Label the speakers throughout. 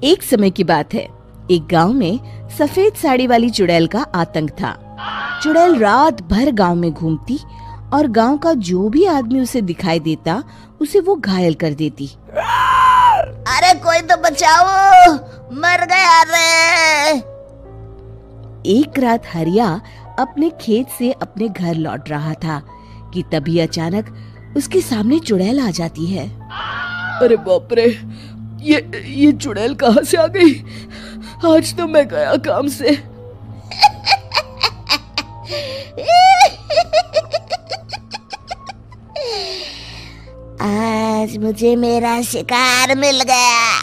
Speaker 1: एक समय की बात है। एक गांव में सफेद साड़ी वाली चुड़ैल का आतंक था। चुड़ैल रात भर गांव में घूमती और गांव का जो भी आदमी उसे दिखाई देता उसे वो घायल कर देती।
Speaker 2: अरे कोई तो बचाओ, मर गया रे।
Speaker 1: एक रात हरिया अपने खेत से अपने घर लौट रहा था कि तभी अचानक उसके सामने चुड़ैल आ जाती है।
Speaker 3: अरे बाप रे, ये चुड़ैल कहाँ से आ गई? आज तो मैं गया काम से।
Speaker 2: आज मुझे मेरा शिकार मिल गया।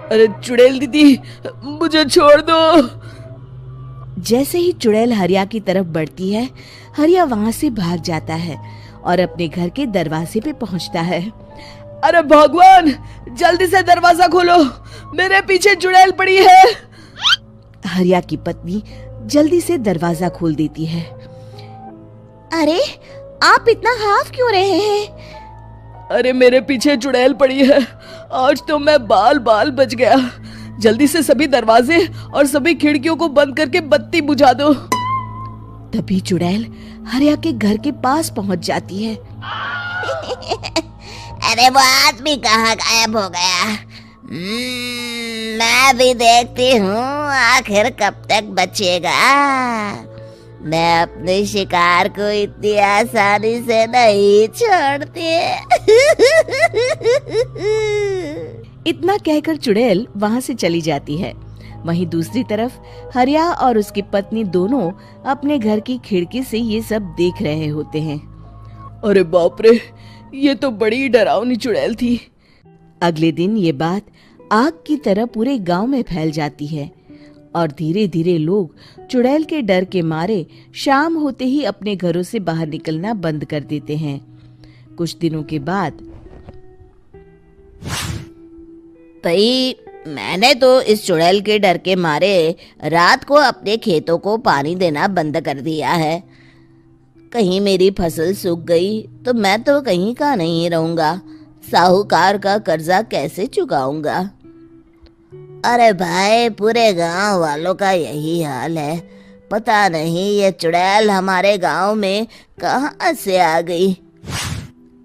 Speaker 3: अरे चुड़ैल दीदी, मुझे छोड़ दो।
Speaker 1: जैसे ही चुड़ैल हरिया की तरफ बढ़ती है, हरिया वहाँ से भाग जाता है और अपने घर के दरवाजे पे पहुँचता है।
Speaker 3: अरे भगवान, जल्दी से दरवाजा खोलो, मेरे पीछे चुड़ैल पड़ी है।
Speaker 1: हरिया की पत्नी जल्दी से दरवाजा खोल देती है।
Speaker 2: अरे आप इतना हाफ क्यों रहे हैं?
Speaker 3: अरे मेरे पीछे चुड़ैल पड़ी है, आज तो मैं बाल बाल बच गया। जल्दी से सभी दरवाजे और सभी खिड़कियों को बंद करके बत्ती बुझा दो।
Speaker 1: तभी चुड़ैल हरिया के घर के पास पहुंच जाती है।
Speaker 2: अरे वो आदमी कहाँ गायब हो गया? मैं भी देखती हूँ आखिर कब तक बचेगा। मैं अपने शिकार को इतनी आसानी से नहीं छोड़ती।
Speaker 1: इतना कहकर चुड़ैल वहाँ से चली जाती है। वहीं दूसरी तरफ हरिया और उसकी पत्नी दोनों अपने घर की खिड़की से ये सब देख रहे होते हैं।
Speaker 3: अरे बाप रे, ये तो बड़ी डरावनी चुड़ैल थी।
Speaker 1: अगले दिन ये बात आग की तरह पूरे गांव में फैल जाती है और धीरे धीरे लोग चुड़ैल के डर के मारे शाम होते ही अपने घरों से बाहर निकलना बंद कर देते हैं। कुछ दिनों के बाद
Speaker 2: भाई, मैंने तो इस चुड़ैल के डर के मारे रात को अपने खेतों को पानी देना बंद कर दिया है। कहीं मेरी फसल सूख गई तो मैं तो कहीं का नहीं रहूंगा। साहूकार का कर्जा कैसे चुकाऊंगा? अरे भाई, पूरे गांव वालों का यही हाल है। पता नहीं ये चुड़ैल हमारे गांव में कहां से आ गई।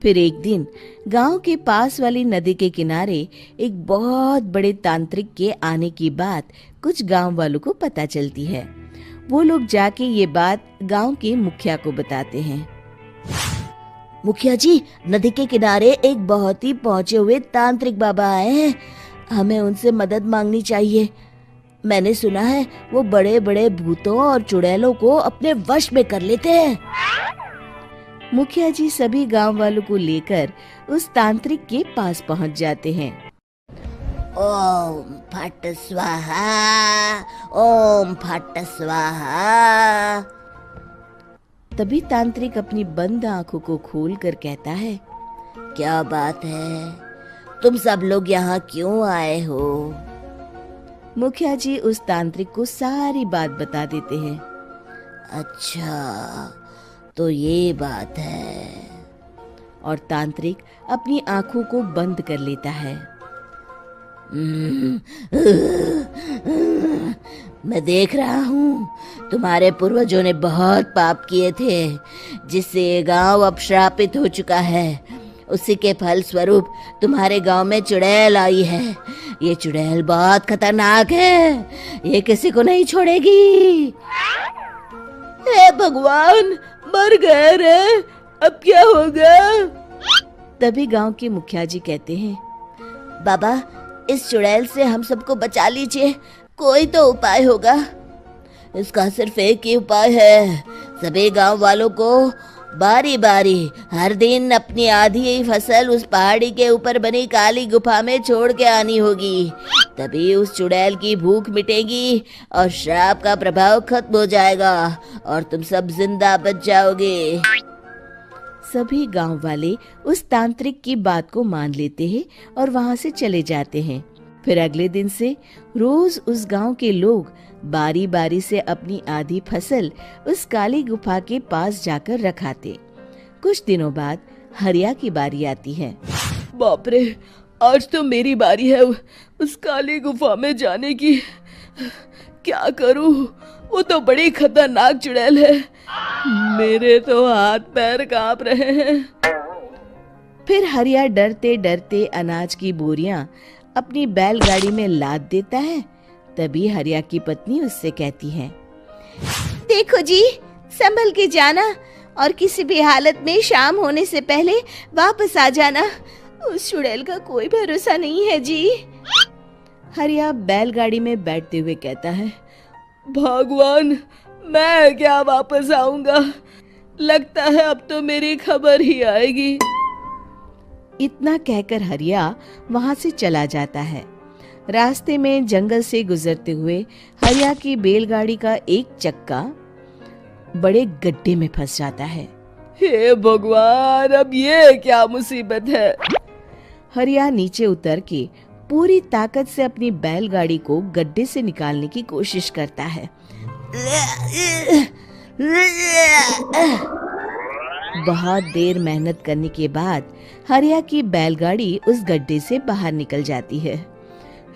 Speaker 1: फिर एक दिन गांव के पास वाली नदी के किनारे एक बहुत बड़े तांत्रिक के आने की बात कुछ गांव वालों को पता चलती है। वो लोग जाके ये बात गांव के मुखिया को बताते हैं।
Speaker 2: मुखिया जी, नदी के किनारे एक बहुत ही पहुंचे हुए तांत्रिक बाबा आए हैं। हमें उनसे मदद मांगनी चाहिए। मैंने सुना है वो बड़े बड़े भूतों और चुड़ैलों को अपने वश में कर लेते हैं।
Speaker 1: मुखिया जी सभी गांव वालों को लेकर उस तांत्रिक के पास पहुंच जाते हैं।
Speaker 2: ओम फट स्वाहा, ओम फट स्वाहा।
Speaker 1: तभी तांत्रिक अपनी बंद आंखों को खोलकर कहता है,
Speaker 2: क्या बात है? तुम सब लोग यहाँ क्यों आए हो?
Speaker 1: मुखिया जी उस तांत्रिक को सारी बात बता देते हैं।
Speaker 2: अच्छा, तो ये बात है।
Speaker 1: और तांत्रिक अपनी आंखों को बंद कर लेता है।
Speaker 2: मैं देख रहा हूँ तुम्हारे पूर्वजों ने बहुत पाप किए थे, जिससे ये गांव अब श्रापित हो चुका है। उसी के फल स्वरूप तुम्हारे गांव में चुड़ैल आई है। ये चुड़ैल बहुत खतरनाक है, ये किसी को नहीं छोड़ेगी।
Speaker 3: हे भगवान, मर गए रे, अब क्या होगा?
Speaker 1: तभी गांव के मुखिया जी कहते हैं,
Speaker 2: बाबा, इस चुड़ैल से हम सबको बचा लीजिए, कोई तो उपाय होगा। इसका सिर्फ एक ही उपाय है। सभी गांव वालों को बारी बारी हर दिन अपनी आधी फसल उस पहाड़ी के ऊपर बनी काली गुफा में छोड़ के आनी होगी। तभी उस चुड़ैल की भूख मिटेगी और श्राप का प्रभाव खत्म हो जाएगा और तुम सब जिंदा बच जाओगे।
Speaker 1: सभी गांव वाले उस तांत्रिक की बात को मान लेते हैं और वहां से चले जाते हैं। फिर अगले दिन से रोज उस गांव के लोग बारी बारी से अपनी आधी फसल उस काली गुफा के पास जाकर रखाते। कुछ दिनों बाद हरिया की बारी आती है।
Speaker 3: बाप रे, आज तो मेरी बारी है उस काली गुफा में जाने की। क्या करूं, वो तो बड़ी खतरनाक चुड़ैल है। मेरे तो हाथ पैर कांप रहे हैं।
Speaker 1: फिर हरिया डरते डरते अनाज की बोरियां अपनी बैलगाड़ी में लाद देता है। तभी हरिया की पत्नी उससे कहती है,
Speaker 2: देखो जी, संभल के जाना और किसी भी हालत में शाम होने से पहले वापस आ जाना। उस चुड़ैल का कोई भरोसा नहीं है जी।
Speaker 1: हरिया बैलगाड़ी में बैठते हुए कहता है,
Speaker 3: भगवान, मैं क्या वापस आऊंगा? लगता है अब तो मेरी खबर ही आएगी।
Speaker 1: इतना कहकर हरिया वहां से चला जाता है। रास्ते में जंगल से गुजरते हुए हरिया की बैलगाड़ी का एक चक्का बड़े गड्ढे में फंस जाता है।
Speaker 3: हे भगवान, अब ये क्या मुसीबत है?
Speaker 1: हरिया नीचे उतर के पूरी ताकत से अपनी बैलगाड़ी को गड्ढे से निकालने की कोशिश करता है। बहुत देर मेहनत करने के बाद हरिया की बैलगाड़ी उस गड्ढे से बाहर निकल जाती है।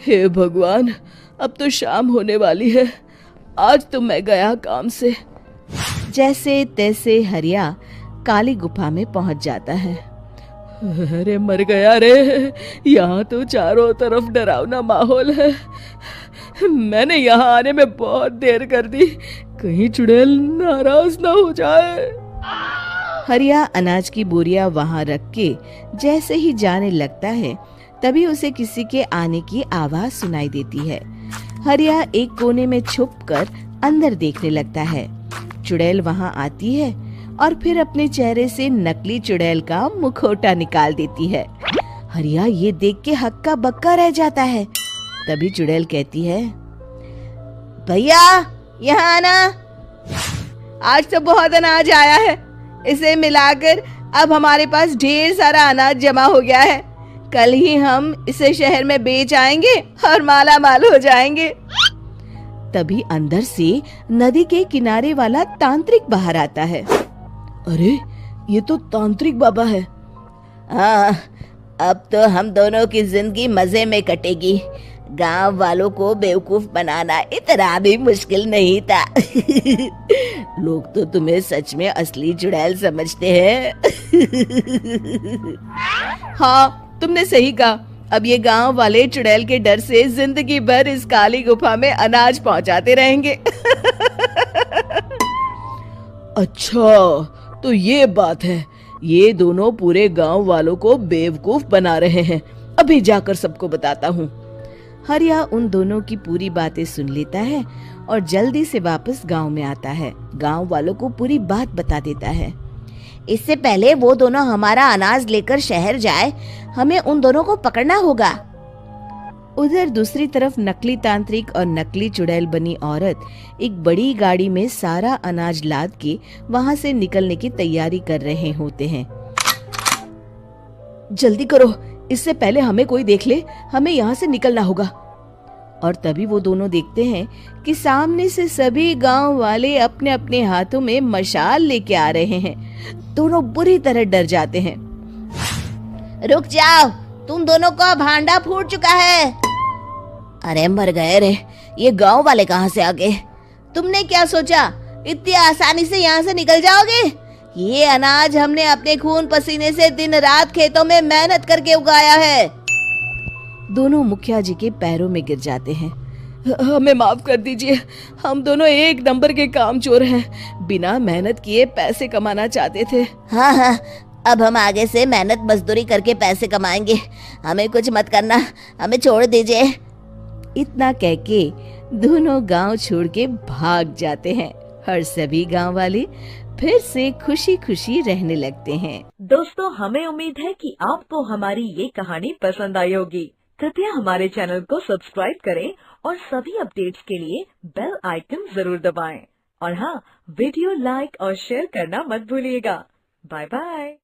Speaker 3: हे भगवान, अब तो शाम होने वाली है। आज तो मैं गया काम से।
Speaker 1: जैसे तैसे हरिया काली गुफा में पहुंच जाता है।
Speaker 3: अरे मर गया रे, यहाँ तो चारों तरफ डरावना माहौल है। मैंने यहाँ आने में बहुत देर कर दी, कहीं चुड़ैल नाराज ना हो जाए।
Speaker 1: हरिया अनाज की बोरियां वहां रख के जैसे ही जाने लगता है, तभी उसे किसी के आने की आवाज सुनाई देती है। हरिया एक कोने में छुपकर अंदर देखने लगता है। चुड़ैल वहां आती है और फिर अपने चेहरे से नकली चुड़ैल का मुखौटा निकाल देती है। हरिया ये देख के हक्का बक्का रह जाता है। तभी चुड़ैल कहती है,
Speaker 2: भैया यहाँ आना, आज तो बहुत अनाज आया है। इसे मिलाकर अब हमारे पास ढेर सारा अनाज जमा हो गया है। कल ही हम इसे शहर में बेच आएंगे और माला माल हो जाएंगे।
Speaker 1: तभी अंदर से नदी के किनारे वाला तांत्रिक बाहर आता है।
Speaker 3: अरे, ये तो तांत्रिक बाबा है।
Speaker 2: हाँ, अब तो हम दोनों की जिंदगी मजे में कटेगी। गांव वालों को बेवकूफ बनाना इतना भी मुश्किल नहीं था। लोग तो तुम्हें सच में असली चुड़ैल समझते हैं।
Speaker 3: हाँ, तुमने सही कहा। अब ये गांव वाले चुड़ैल के डर से जिंदगी भर इस काली गुफा में अनाज पहुंचाते रहेंगे। अच्छा, तो ये बात है। ये दोनों पूरे गांव वालों को बेवकूफ बना रहे हैं। अभी जाकर सबको बताता हूँ।
Speaker 1: हरिया उन दोनों की पूरी बातें सुन लेता है और जल्दी से वापस गांव में आता है। गांव वालों को पूरी बात बता देता है।
Speaker 2: इससे पहले वो दोनों हमारा अनाज लेकर शहर जाए, हमें उन दोनों को पकड़ना होगा।
Speaker 1: उधर दूसरी तरफ नकली तांत्रिक और नकली चुड़ैल बनी औरत एक बड़ी गाड़ी में सारा अनाज लाद के वहां से निकलने की तैयारी कर रहे होते हैं।
Speaker 3: जल्दी करो, इससे पहले हमें कोई देख ले। हमें यहाँ से निकलना होगा।
Speaker 1: और तभी वो दोनों देखते हैं कि सामने से सभी गांव वाले अपने अपने हाथों में मशाल लेके आ रहे हैं। दोनों बुरी तरह डर जाते हैं।
Speaker 2: रुक जाओ, तुम दोनों का भांडा फूट चुका है। अरे मर गए रे, ये गांव वाले कहाँ से आ गए? तुमने क्या सोचा इतनी आसानी से यहाँ से निकल जाओगे? ये अनाज हमने अपने खून पसीने से दिन रात खेतों में मेहनत करके उगाया है।
Speaker 1: दोनों मुखिया जी के पैरों में गिर जाते हैं।
Speaker 3: हमें माफ कर दीजिए, हम दोनों एक नंबर के कामचोर हैं। बिना मेहनत किए पैसे कमाना चाहते थे।
Speaker 2: हाँ हाँ, अब हम आगे से मेहनत मजदूरी करके पैसे कमाएंगे। हमें कुछ मत करना, हमें छोड़ दीजिए।
Speaker 1: इतना कह के दोनों गांव छोड़ के भाग जाते हैं और सभी गांव वाले फिर से खुशी खुशी रहने लगते हैं।
Speaker 4: दोस्तों, हमें उम्मीद है कि आपको हमारी ये कहानी पसंद आई होगी। कृपया हमारे चैनल को सब्सक्राइब करें और सभी अपडेट्स के लिए बेल आइकन जरूर दबाएं। और हाँ, वीडियो लाइक और शेयर करना मत भूलिएगा। Bye bye.